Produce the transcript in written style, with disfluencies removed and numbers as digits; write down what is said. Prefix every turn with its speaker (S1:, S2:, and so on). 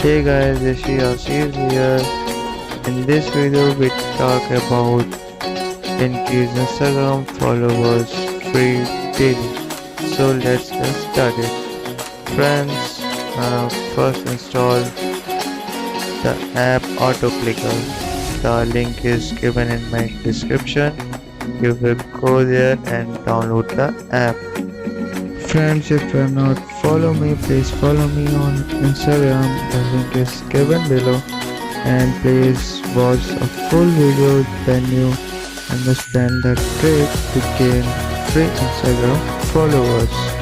S1: Hey guys, this is Ashish here. In this video, we talk about increase Instagram followers free daily. So let's get started. Friends, first install the app auto clicker. The link is given in my description. You will go there and download the app. Friends, if you are not follow me, please follow me on Instagram. The link is given below. And please watch a full video, then you understand the trick to gain free Instagram followers.